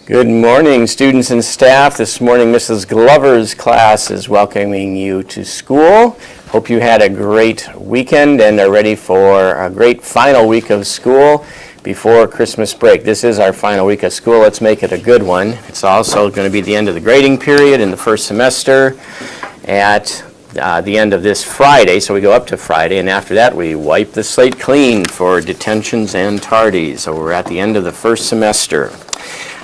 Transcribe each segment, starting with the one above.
Good morning, students and staff. This morning, Mrs. Glover's class is welcoming you to school. Hope you had a great weekend and are ready for a great final week of school before Christmas break. This is our final week of school. Let's make it a good one. It's also going to be the end of the grading period in the first semester at the end of this Friday, so we go up to Friday, and after that we wipe the slate clean for detentions and tardies. So we're at the end of the first semester.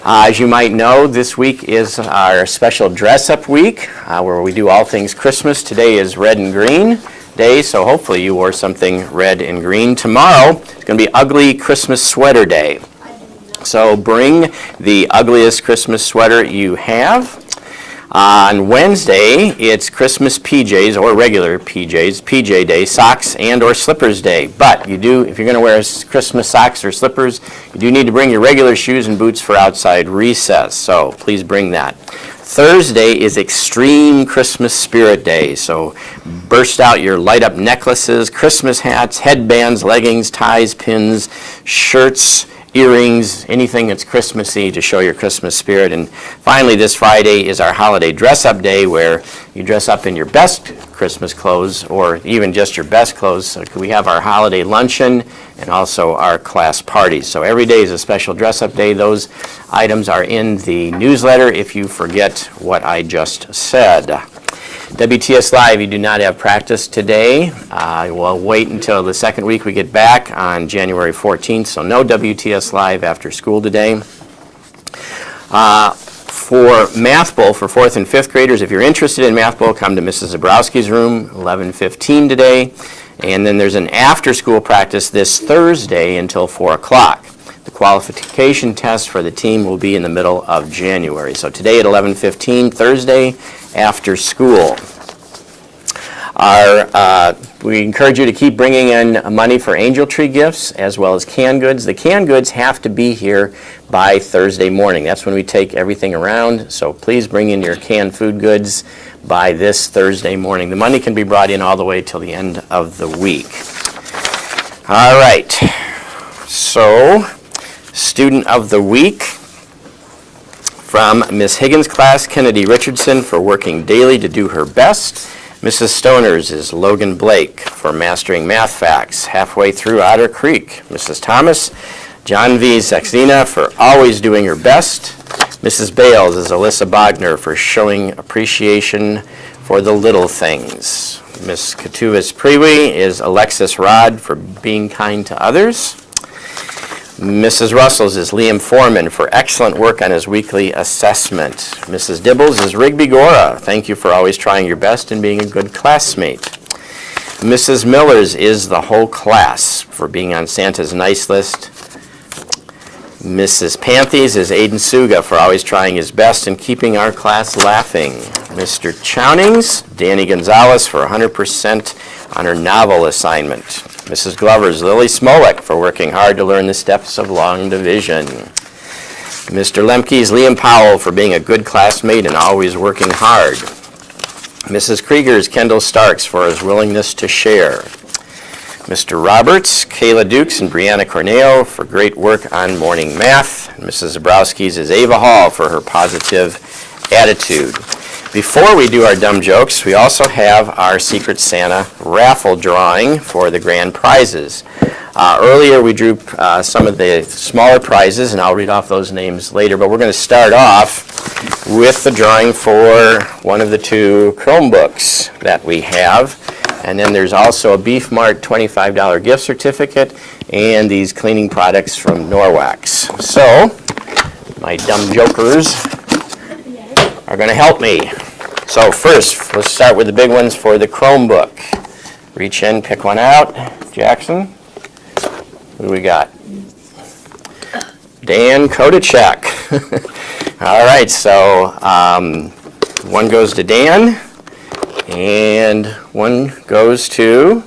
As you might know, this week is our special dress-up week where we do all things Christmas. Today is red and green day, so hopefully you wore something red and green. Tomorrow is going to be ugly Christmas sweater day. So bring the ugliest Christmas sweater you have. On Wednesday, it's Christmas PJs or regular PJs, PJ day, socks and or slippers day. But if you're going to wear Christmas socks or slippers, you do need to bring your regular shoes and boots for outside recess. So please bring that. Thursday is Extreme Christmas Spirit Day. So burst out your light up necklaces, Christmas hats, headbands, leggings, ties, pins, shirts, earrings, anything that's Christmassy to show your Christmas spirit. And finally, this Friday is our holiday dress-up day where you dress up in your best Christmas clothes or even just your best clothes. So we have our holiday luncheon and also our class parties. So every day is a special dress-up day. Those items are in the newsletter if you forget what I just said. WTS Live, you do not have practice today. We'll wait until the second week we get back on January 14th, so no WTS Live after school today. For Math Bowl for 4th and 5th graders, if you're interested in Math Bowl, come to Mrs. Zabrowski's room, 11:15 today. And then there's an after-school practice this Thursday until 4 o'clock. The qualification test for the team will be in the middle of January. So today at 11:15, Thursday, after school. We encourage you to keep bringing in money for Angel Tree gifts as well as canned goods. The canned goods have to be here by Thursday morning. That's when we take everything around. So please bring in your canned food goods by this Thursday morning. The money can be brought in all the way till the end of the week. All right. So, Student of the Week. From Miss Higgins' class, Kennedy Richardson for working daily to do her best. Mrs. Stoner's is Logan Blake for mastering math facts halfway through Otter Creek. Mrs. Thomas, John V. Sextina for always doing her best. Mrs. Bales is Alyssa Bogner for showing appreciation for the little things. Miss Katuvis Priwi is Alexis Rod for being kind to others. Mrs. Russell's is Liam Foreman for excellent work on his weekly assessment. Mrs. Dibbles is Rigby Gora. Thank you for always trying your best and being a good classmate. Mrs. Miller's is the whole class for being on Santa's nice list. Mrs. Panthes is Aiden Suga for always trying his best and keeping our class laughing. Mr. Chownings, Danny Gonzalez for 100% on her novel assignment. Mrs. Glover's Lily Smolik for working hard to learn the steps of long division. Mr. Lemke's Liam Powell for being a good classmate and always working hard. Mrs. Krieger's Kendall Starks for his willingness to share. Mr. Roberts, Kayla Dukes, and Brianna Corneo for great work on morning math. Mrs. Zabrowski's is Ava Hall for her positive attitude. Before we do our dumb jokes, we also have our Secret Santa raffle drawing for the grand prizes. Earlier we drew some of the smaller prizes, and I'll read off those names later, but we're going to start off with the drawing for one of the two Chromebooks that we have. And then there's also a Beef Mart $25 gift certificate and these cleaning products from Norwax. So, my dumb jokers are going to help me. So first, let's start with the big ones for the Chromebook. Reach in, pick one out. Jackson, what do we got? Dan Kodachek. All right, so one goes to Dan, and one goes to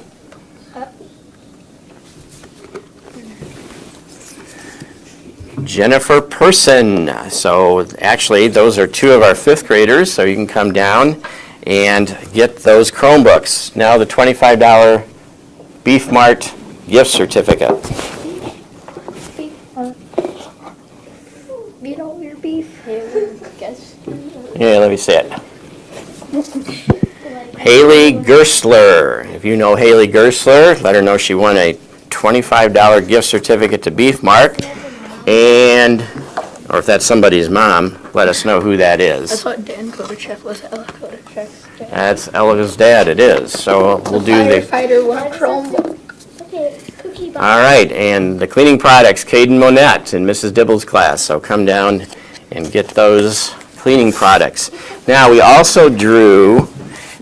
Jennifer Person. So actually, those are two of our 5th graders, so you can come down and get those Chromebooks. Now the $25 Beef Mart gift certificate. You know your beef. Guess. Yeah, let me see it. Haley Gersler. If you know Haley Gersler, let her know she won a $25 gift certificate to Beef Mart. And, or if that's somebody's mom, let us know who that I is. thought Dan Kodachek was Ella Kodachek's dad. That's Ella's dad, it is. So we'll do the, Firefighter won a Chromebook. Okay, cookie box. all right, and the cleaning products, Caden Monette in Mrs. Dibble's class. So come down and get those cleaning products. Now, we also drew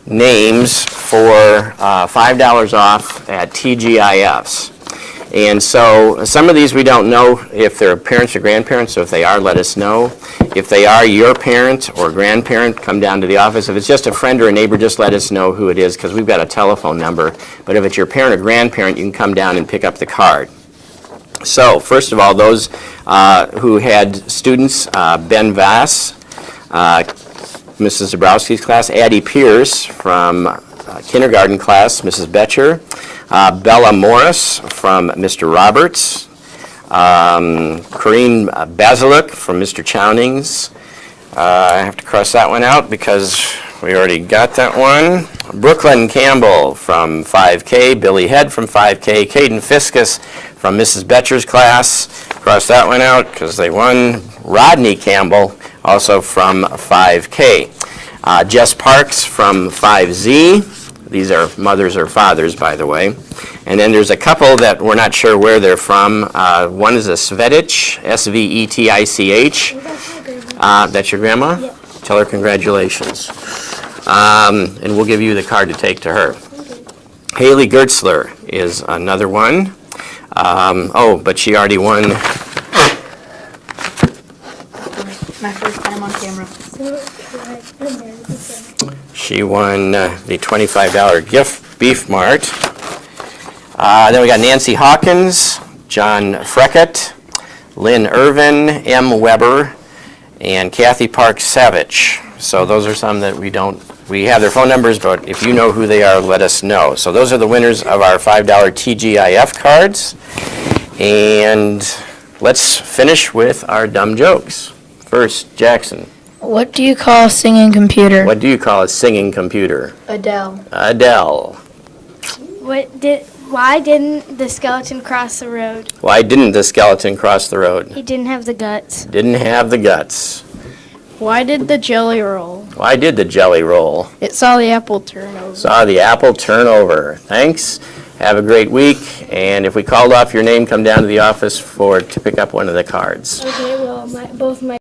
names for $5 off at TGIFs. And so some of these we don't know if they're parents or grandparents, so if they are, let us know. If they are your parent or grandparent, come down to the office. If it's just a friend or a neighbor, just let us know who it is, because we've got a telephone number. But if it's your parent or grandparent, you can come down and pick up the card. So first of all, those who had students, Ben Vass, Mrs. Zabrowski's class, Addie Pierce from kindergarten class, Mrs. Betcher, Bella Morris from Mr. Roberts, Corrine Basiluk from Mr. Chownings. I have to cross that one out because we already got that one. Brooklyn Campbell from 5K, Billy Head from 5K, Caden Fiskus from Mrs. Betcher's class. Cross that one out because they won. Rodney Campbell, also from 5K. Jess Parks from 5Z. These are mothers or fathers, by the way. And then there's a couple that we're not sure where they're from. One is a Svetich, S-V-E-T-I-C-H. That's your grandma? Yeah. Tell her congratulations. And we'll give you the card to take to her. Haley Gertzler is another one. But she already won. My first time on camera. She won the $25 gift Beef Mart. Then we got Nancy Hawkins, John Freckett, Lynn Irvin, M. Weber, and Kathy Park Savage. So those are some that we have their phone numbers, but if you know who they are, let us know. So those are the winners of our $5 TGIF cards. And let's finish with our dumb jokes. First, Jackson. What do you call a singing computer? What do you call a singing computer? Adele. Adele. Why didn't the skeleton cross the road? Why didn't the skeleton cross the road? He didn't have the guts. Didn't have the guts. Why did the jelly roll? Why did the jelly roll? It saw the apple turn over. Saw the apple turn over. Thanks. Have a great week. And if we called off your name, come down to the office to pick up one of the cards. Okay, well, both my